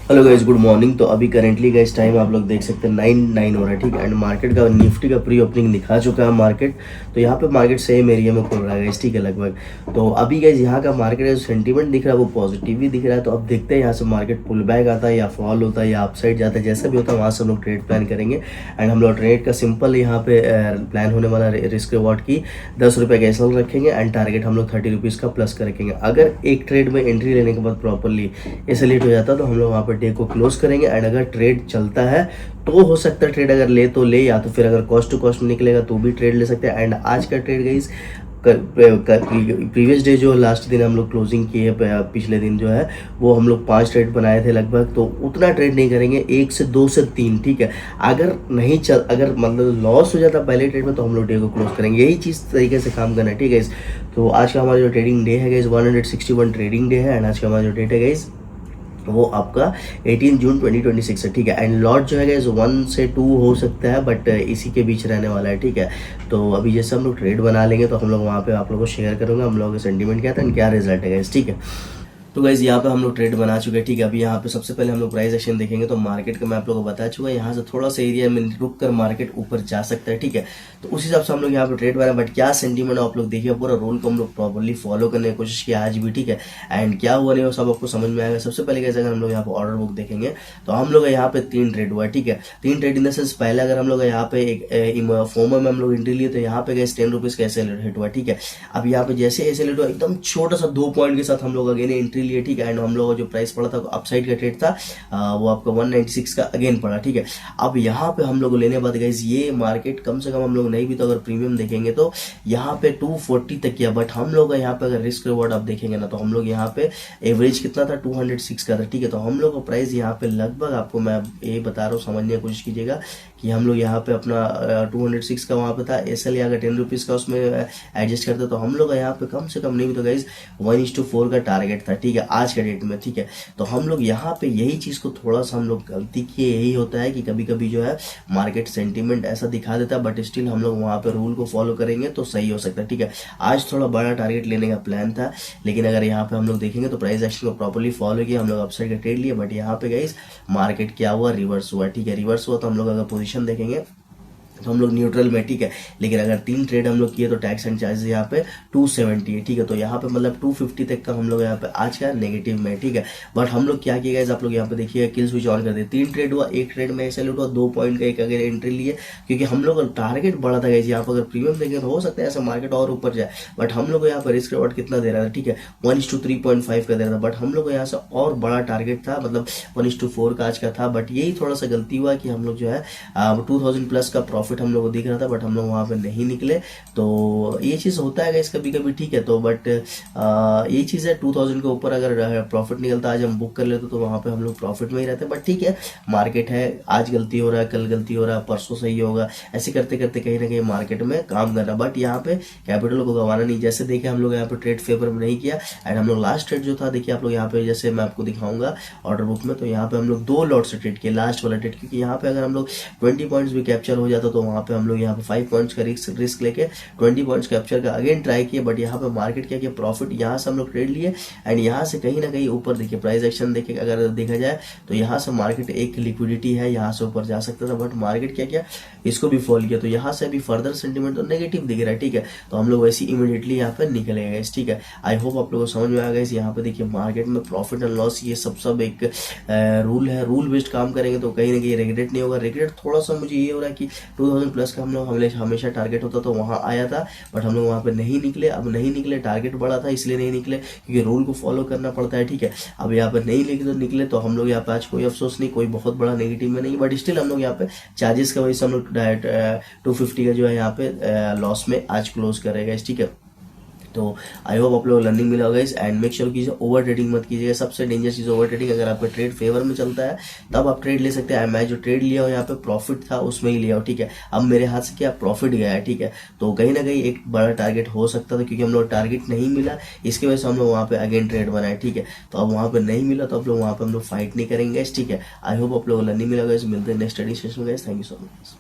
Hello guys, good morning. तो अभी currently guys time आप लोग देख सकते हैं 9:09 हो रहा है, ठीक है। एंड मार्केट का निफ्टी का प्री ओपनिंग दिखा चुका है मार्केट। तो यहाँ पे मार्केट सेम एरिया में खुल रहा है गाइस, ठीक है लगभग। तो अभी गाइस यहाँ का मार्केट जो सेंटीमेंट दिख रहा है वो पॉजिटिव भी दिख रहा है। तो अब देखते हैं यहाँ से मार्केट पुल बैक आता है या फॉल होता है या अपसाइड जाता है, जैसा भी होता है वहाँ से हम लोग ट्रेड प्लान करेंगे। एंड हम लोग ट्रेड का सिंपल यहाँ पे प्लान होने वाला रिस्क रिवॉर्ड की 10 रुपये का एसएल रखेंगे एंड टारगेट हम लोग 30 रुपीज़ का प्लस का रखेंगे। अगर एक ट्रेड में एंट्री लेने के बाद प्रॉपरली एसएल हिट हो जाता है तो हम लोग वहाँ पर डे को क्लोज करेंगे। एंड अगर ट्रेड चलता है तो हो सकता है ट्रेड अगर ले तो ले, या तो फिर अगर कॉस्ट टू कॉस्ट निकलेगा तो भी ट्रेड ले सकते हैं। एंड आज का ट्रेड गाइस प्रीवियस डे जो लास्ट दिन हम लोग क्लोजिंग किए पिछले दिन जो है वो हम लोग 5 ट्रेड बनाए थे लगभग। तो उतना ट्रेड नहीं करेंगे, 1 से 2 से 3, ठीक है। अगर मतलब लॉस हो जाता पहले ट्रेड में तो हम लोग डे को क्लोज करेंगे। यही चीज़ तरीके से काम करना है, ठीक है। तो आज का हमारा जो ट्रेडिंग डे है गाइस 161 ट्रेडिंग डे है। एंड आज का हमारा जो डेट है गाइस वो आपका 18 जून 2026 है, ठीक है। एंड लॉट जो है गाइस 1 से 2 हो सकता है, बट इसी के बीच रहने वाला है, ठीक है। तो अभी जैसे हम लोग ट्रेड बना लेंगे तो हम लोग वहाँ पे आप लोगों को शेयर करूँगा हम लोगों का सेंटीमेंट क्या था एंड क्या रिजल्ट है गाइस, ठीक है। तो गाइज यहाँ पे हम लोग ट्रेड बना चुके हैं, ठीक है। अभी यहाँ पे सबसे पहले हम लोग प्राइस एक्शन देखेंगे। तो मार्केट का मैं आप लोगों को बता चुका है, यहाँ से थोड़ा सा एरिया में रुक कर मार्केट ऊपर जा सकता है, ठीक है। तो उस हिसाब से हम लोग यहाँ पे ट्रेड बना, बट क्या सेंटीमेंट आप लोग देखिए, पूरा रूल को हम लोग प्रॉपरली फॉलो करने की कोशिश किया आज भी, ठीक है। एंड क्या हुआ नहीं वो सब आपको समझ में आएगा। सबसे पहले कैसे अगर हम लोग यहाँ पे ऑर्डर बुक देखेंगे तो हम लोग यहाँ पे 3 ट्रेड हुआ, ठीक है। 3 ट्रेड इन द सेंस पहले अगर हम लोग यहाँ पे एक फोमो में हम लोग एंट्री लिए तो यहाँ पे गए 10 रुपीज का ऐसे हिट हुआ, ठीक है। अब यहाँ पे जैसे ऐसे हिट हुआ एकदम छोटा सा 2 पॉइंट के साथ हम लोग अगेन एंट्री लिए, ठीक है। एंड हम लोग जो प्राइस पड़ा था अपसाइड का ट्रेड था वो आपका 196 का अगेन पड़ा, ठीक है। अब यहाँ पे हम लोग लेने बाद गाइस ये मार्केट कम से कम हम लोग नहीं भी तो अगर प्रीमियम देखेंगे तो यहाँ पे 240 तक किया। बट हम लोग यहाँ पे अगर रिस्क रिवॉर्ड आप देखेंगे ना तो हम लोग यहाँ पे एवरेज कितना था 206 का था, ठीक है। तो हम लोग का प्राइस यहाँ पे लगभग आपको मैं ये बता रहा हूँ, समझने की कोशिश कीजिएगा कि हम लोग यहाँ पे अपना 206 का वहाँ पे था एसएल, अगर 10 रुपीज का उसमें एडजस्ट करते तो हम लोग यहाँ पे कम से कम नहीं भी तो गाइस 1:4 का टारगेट था, ठीक है, आज के डेट में, ठीक है। तो हम लोग यहाँ पे यही चीज को थोड़ा सा हम लोग गलती किए, यही होता है कि कभी कभी जो है मार्केट सेंटीमेंट ऐसा दिखा देता है, बट स्टिल हम लोग वहाँ पे रूल को फॉलो करेंगे तो सही हो सकता है, ठीक है। आज थोड़ा बड़ा टारगेट लेने का प्लान था, लेकिन अगर यहाँ पे हम लोग देखेंगे तो प्राइस एक्शन को प्रॉपरली फॉलो किया, हम लोग अपसाइड का ट्रेड लिया। बट यहाँ पे गाइस मार्केट क्या हुआ, रिवर्स हुआ, ठीक है। रिवर्स हुआ तो हम लोग अगर पोजीशन देखेंगे तो हम लोग न्यूट्रल में, ठीक है। लेकिन अगर 3 ट्रेड हम लोग किए तो टैक्स एंड चार्जेस यहाँ पे 270 है, ठीक है। तो यहाँ पे मतलब 250 तक का हम लोग यहाँ पे आज का नेगेटिव में, ठीक है। बट हम लोग क्या किया आप लोग यहाँ पे देखिए किल स्विच ऑन कर दिए। 3 ट्रेड हुआ, 1 ट्रेड में ऐसे लूट हुआ, 2 पॉइंट का एक अगर एंट्री लिए, क्योंकि हम लोग टारगेट बढ़ा था गाइस। यहाँ पर अगर प्रीमियम देखें तो हो सकता है ऐसा मार्केट और ऊपर जाए, बट हम लोग यहाँ पर रिस्क रिवॉर्ड कितना दे रहा था, ठीक है, 1:3.5 का दे रहा था। बट हम लोग को यहाँ से और बड़ा टारगेट था, मतलब 1:4 का आज का था। बट यही थोड़ा सा गलती हुआ कि हम लोग जो है 2000 प्लस का प्रॉफिट हम लोग को दिख रहा था, बट हम लोग वहां पे नहीं निकले। तो ये चीज होता है गाइस कभी कभी, ठीक है। तो बट ये चीज है 2000 के ऊपर अगर प्रॉफिट निकलता आज हम बुक कर लेते तो वहां पे हम लोग प्रॉफिट में ही रहते। बट ठीक है, मार्केट है, आज गलती हो रहा है, कल गलती हो रहा है, परसों सही होगा, ऐसे करते करते कहीं ना कहीं मार्केट में काम करना। बट यहाँ पे कैपिटल को गंवाना नहीं। जैसे देखिए हम लोग यहाँ पे ट्रेड फेवर में नहीं किया। एंड हम लोग लास्ट ट्रेड जो था देखिए आप लोग यहाँ पे, जैसे मैं आपको दिखाऊंगा ऑर्डर बुक में, तो यहाँ पे हम लोग 2 लॉट से ट्रेड किए, लास्ट वाला ट्रेड, क्योंकि यहाँ पे अगर हम लोग 20 पॉइंट्स भी कैप्चर हो जाता तो वहां पे हम लोग यहाँ पे 5 पॉइंट्स का रिस्क लेके 20 पॉइंट्स कैप्चर का अगेन ट्राई किए। बट यहाँ पे मार्केट क्या किया, प्रॉफिट यहाँ से हम लोग ट्रेड लिए एंड यहाँ से कहीं ना कहीं ऊपर देखिए प्राइस एक्शन देखिए अगर देखा जाए तो यहाँ से मार्केट एक लिक्विडिटी है, यहाँ से ऊपर जा सकता था। बट मार्केट क्या किया, इसको भी फॉल किया, तो यहाँ से अभी फर्दर सेंटीमेंट तो नेगेटिव दिख रहा है, ठीक है। तो हम लोग वैसे इमीडिएटली यहाँ पे निकले गए, ठीक है। आई होप आप लोगों को समझ में आ गया। यहाँ पे देखिए मार्केट में प्रॉफिट एंड लॉस ये सब एक रूल है, रूल बेस्ड काम करेंगे तो कहीं ना कहीं रिग्रेट नहीं होगा। रिग्रेट थोड़ा सा मुझे ये हो रहा है कि 2000 प्लस का हम लोग हमेशा टारगेट होता तो वहां आया था, बट हम लोग वहां पे नहीं निकले। अब नहीं निकले, टारगेट बड़ा था इसलिए नहीं निकले, क्योंकि रूल को फॉलो करना पड़ता है, ठीक है। अब यहाँ पे नहीं निकले तो हम लोग यहाँ पे आज कोई अफसोस नहीं, कोई बहुत बड़ा नेगेटिव में नहीं, बट स्टिल हम लोग यहाँ पे चार्जेस का वजह से हम लोग 250 का जो है यहाँ पे लॉस में आज क्लोज करेगा, ठीक है। तो आई होप आप लोग लर्निंग मिला होगा इस। एंड मेक श्योर कीजिए ओवर ट्रेडिंग मत कीजिएगा, सबसे डेंजर चीज ओवर ट्रेडिंग। अगर आपका ट्रेड फेवर में चलता है तब आप ट्रेड ले सकते हैं। मैं जो ट्रेड लिया हूँ यहाँ पे प्रॉफिट था उसमें ही लिया हूँ, ठीक है। अब मेरे हाथ से क्या प्रॉफिट गया है, ठीक है। तो कहीं ना कहीं एक बड़ा टारगेट हो सकता था, क्योंकि हम लोग टारगेट नहीं मिला, इसकी वजह से हम लोग वहाँ पे अगेन ट्रेड बनाए, ठीक है। तो अब वहाँ पे नहीं मिला तो आप लोग वहाँ पे हम लोग फाइट नहीं करेंगे, ठीक है। आई होप आप लोग लर्निंग मिला होगा। मिलते हैं नेक्स्ट स्टडी सेशन में, थैंक यू सो मच।